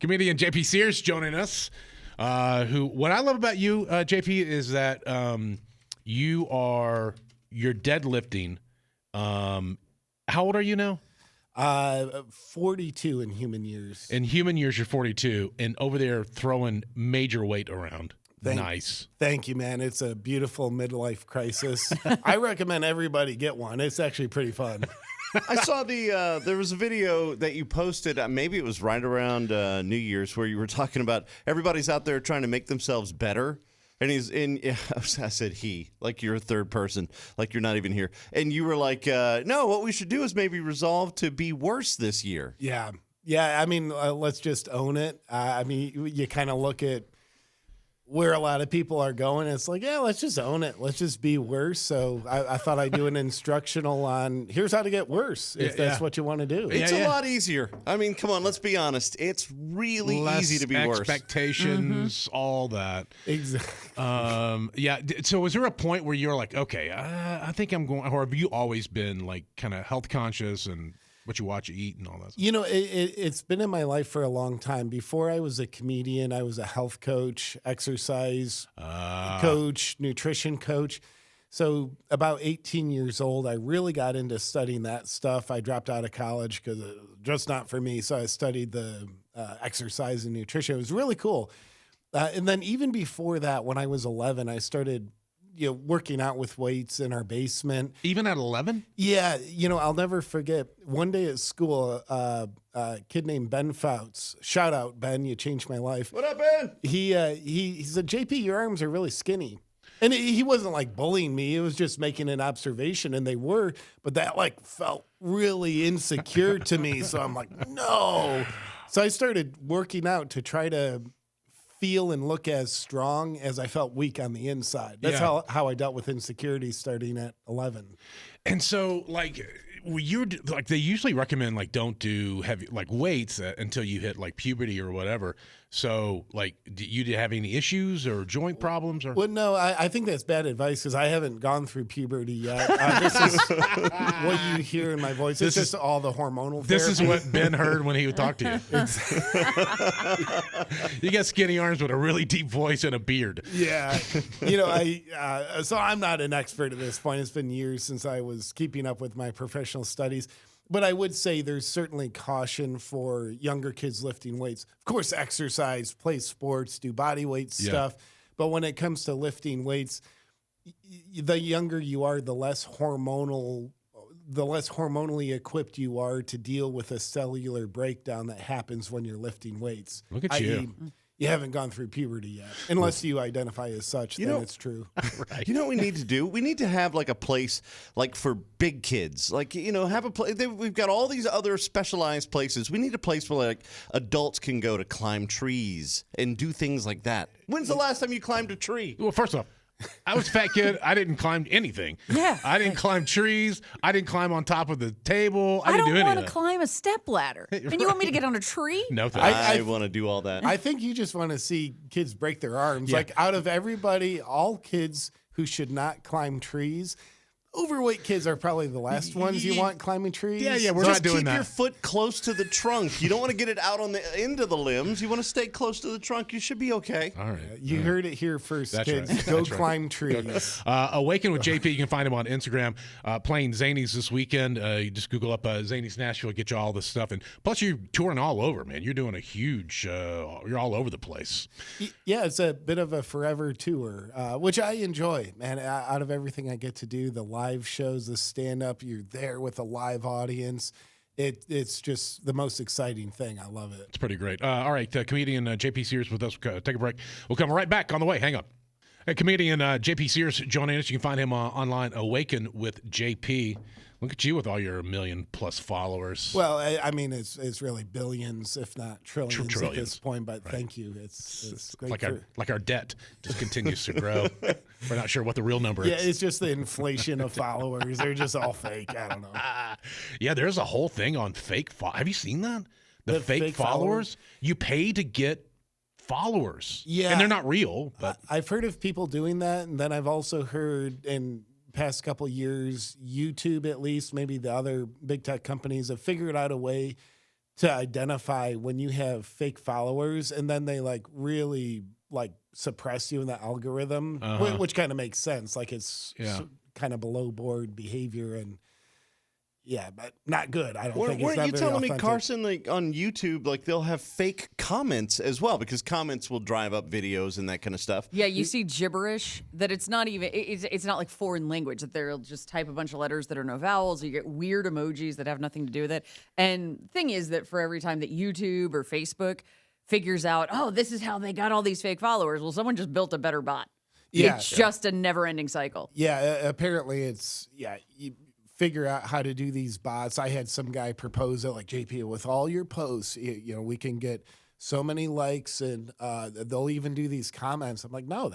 Comedian JP Sears joining us. What I love about you, JP, is that you're deadlifting. How old are you now? 42 in human years. In human years, you're 42, and over there throwing major weight around. Nice. Thank you, man. It's a beautiful midlife crisis. I recommend everybody get one. It's actually pretty fun. I saw there was a video that you posted, maybe it was right around New Year's, where you were talking about everybody's out there trying to make themselves better. And I said he, like you're a third person, like you're not even here. And you were like, no, what we should do is maybe resolve to be worse this year. Yeah. I mean, let's just own it. I mean, you kind of look at where a lot of people are going. It's like, yeah, let's just own it. Let's just be worse. So I thought I'd do an instructional on here's how to get worse if that's what you want to do. It's a lot easier. I mean, come on, let's be honest. It's really easy to be worse. Expectations, all that. Exactly. So was there a point where you're like, okay, I think I'm going, or have you always been like kind of health conscious and what you watch, you eat, and all that stuff? You know, it's been in my life for a long time. Before I was a comedian, I was a health coach, exercise coach, nutrition coach. So about 18 years old, I really got into studying that stuff. I dropped out of college because it was just not for me. So I studied the exercise and nutrition. It was really cool. And then even before that, when I was 11, I started working out with weights in our basement. Even at 11? Yeah. I'll never forget one day at school, a kid named Ben Fouts. Shout out, Ben. You changed my life. What up, Ben? He said, JP, your arms are really skinny. And he wasn't like bullying me. It was just making an observation, and they were. But that like felt really insecure to me. So I'm like, no. So I started working out to try to feel and look as strong as I felt weak on the inside. That's how I dealt with insecurity starting at 11. And so, like, they usually recommend like don't do heavy like weights until you hit like puberty or whatever. So, like, do you have any issues or joint problems? Or well, no, I think that's bad advice because I haven't gone through puberty yet. This is what you hear in my voice. It's just all the hormonal therapy. This is what Ben heard when he would talk to you. You got skinny arms with a really deep voice and a beard. Yeah. So I'm not an expert at this point. It's been years since I was keeping up with my professional studies. But I would say there's certainly caution for younger kids lifting weights. Of course, exercise, play sports, do body weight stuff. But when it comes to lifting weights, the younger you are, the less hormonally equipped you are to deal with a cellular breakdown that happens when you're lifting weights. Look at you. You haven't gone through puberty yet, unless you identify as such. Then it's true. Right. You know what we need to do? We need to have like a place like for big kids. Like, have a place. We've got all these other specialized places. We need a place where like adults can go to climb trees and do things like that. When's the last time you climbed a tree? Well, first off, I was a fat kid. I didn't climb anything. Yeah. I didn't climb trees. I didn't climb on top of the table. I didn't do don't any want of to that. climb a step ladder. And you want me to get on a tree? No, thanks. I want to do all that. I think you just want to see kids break their arms. Yeah. Like out of everybody, all kids who should not climb trees, overweight kids are probably the last ones you want climbing trees. Yeah, we're Just not doing keep that. your foot close to the trunk. You don't want to get it out on the end of the limbs. You want to stay close to the trunk. You should be okay. All right. You heard it here first, That's kids. right. Go That's right. climb trees. Awaken with JP. You can find him on Instagram. Playing Zanies this weekend. You just Google up Zanies Nashville, get you all this stuff. And plus, you're touring all over, man. You're doing a huge. You're all over the place. Yeah, it's a bit of a forever tour, which I enjoy, man. Out of everything I get to do, the live shows, the stand-up, you're there with a live audience. It's just the most exciting thing. I love it. It's pretty great. All right, comedian JP Sears with us. Take a break. We'll come right back on the way. Hang on. Comedian JP Sears joining us. You can find him online, Awaken with JP. Look at you with all your 1 million+ followers. Well, I mean, it's really billions, if not trillions, Trillions. at this point. But Right. Thank you. It's great. Like our debt just continues to grow. We're not sure what the real number Yeah, is. it's just the inflation of followers. They're just all fake. I don't know. Yeah, there's a whole thing on fake. Have you seen that? The fake followers. You pay to get followers. Yeah, and they're not real. But I've heard of people doing that, and then I've also heard in past couple years, YouTube at least, maybe the other big tech companies have figured out a way to identify when you have fake followers and then they like really like suppress you in the algorithm, which kind of makes sense. Like it's kind of below board behavior and but not good. I don't think it's Weren't not you very telling me, authentic. Carson, like on YouTube, like they'll have fake comments as well because comments will drive up videos and that kind of stuff. Yeah, you see gibberish that it's not even, it's not like foreign language, that they'll just type a bunch of letters that are no vowels. You get weird emojis that have nothing to do with it. And the thing is that for every time that YouTube or Facebook figures out, oh, this is how they got all these fake followers, well, someone just built a better bot. Yeah. It's just a never-ending cycle. Yeah, apparently it's, you figure out how to do these bots. I had some guy propose it, like, JP, with all your posts, you know, we can get so many likes and they'll even do these comments. I'm like, no,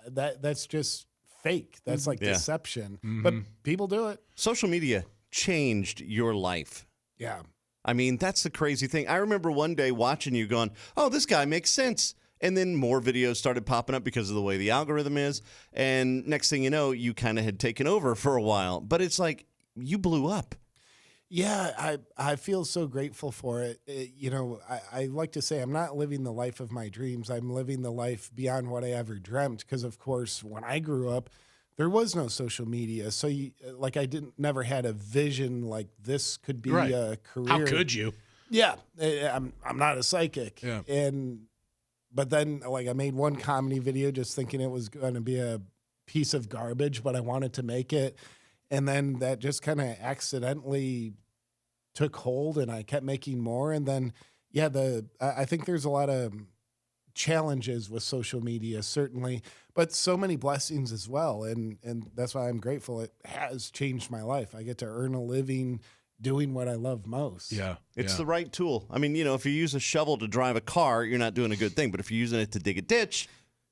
that's just fake. That's like deception. But people do it. Social media changed your life. Yeah. I mean, that's the crazy thing. I remember one day watching you going, oh, this guy makes sense. And then more videos started popping up because of the way the algorithm is. And next thing you know, you kind of had taken over for a while. But it's like you blew up. Yeah, I feel so grateful for it. You know, I like to say I'm not living the life of my dreams. I'm living the life beyond what I ever dreamt. Because, of course, when I grew up, there was no social media. So, I never had a vision like this could be a career. How could you? Yeah, I'm not a psychic. Yeah. But then, I made one comedy video just thinking it was going to be a piece of garbage, but I wanted to make it. And then that just kind of accidentally took hold, and I kept making more. And then, I think there's a lot of challenges with social media, certainly, but so many blessings as well. And that's why I'm grateful. It has changed my life. I get to earn a living doing what I love most. Yeah. It's the right tool. I mean, if you use a shovel to drive a car, you're not doing a good thing. But if you're using it to dig a ditch,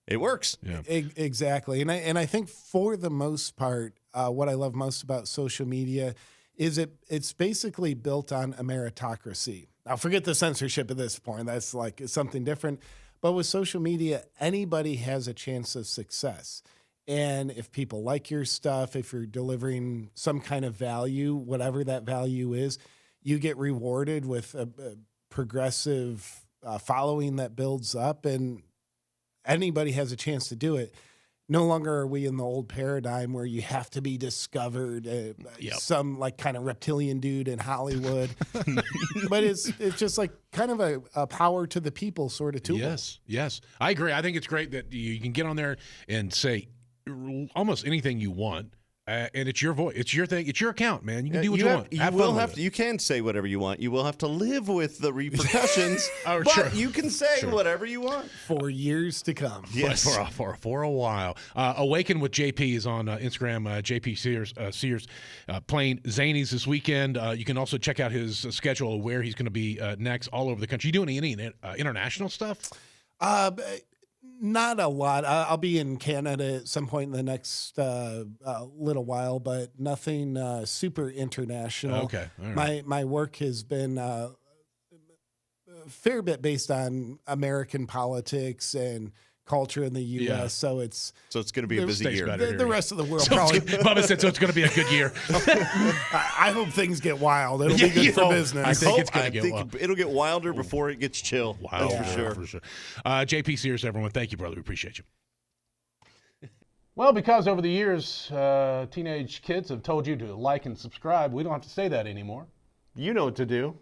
it works. Yeah. Exactly. And I think for the most part, what I love most about social media is it's basically built on a meritocracy. Now, forget the censorship at this point. That's like something different. But with social media, anybody has a chance of success. And if people like your stuff, if you're delivering some kind of value, whatever that value is, you get rewarded with a progressive following that builds up, and anybody has a chance to do it. No longer are we in the old paradigm where you have to be discovered, some like kind of reptilian dude in Hollywood. But it's just like kind of a power to the people sort of tool. Yes. I agree. I think it's great that you can get on there and say almost anything you want, and it's your voice, it's your thing, it's your account, man. You can do what you want. You can say whatever you want. You will have to live with the repercussions, but sure. you can say whatever you want for years to come. Yes, for a while. Awaken with JP is on Instagram. JP Sears playing Zanies this weekend. You can also check out his schedule of where he's going to be next all over the country. You doing any international stuff? Not a lot. I'll be in Canada at some point in the next little while, but nothing super international. Okay. All right. My work has been a fair bit based on American politics and culture in the U.S. Yeah. So it's going to be a busy year. The rest of the world So probably. Bubba said, so it's going to be a good year. I hope things get wild. It'll be good for business. I think it's going to get wild. It'll get wilder before it gets chill. Wow, That's for sure. JP Sears, everyone. Thank you, brother. We appreciate you. Well, because over the years, teenage kids have told you to like and subscribe, we don't have to say that anymore. You know what to do.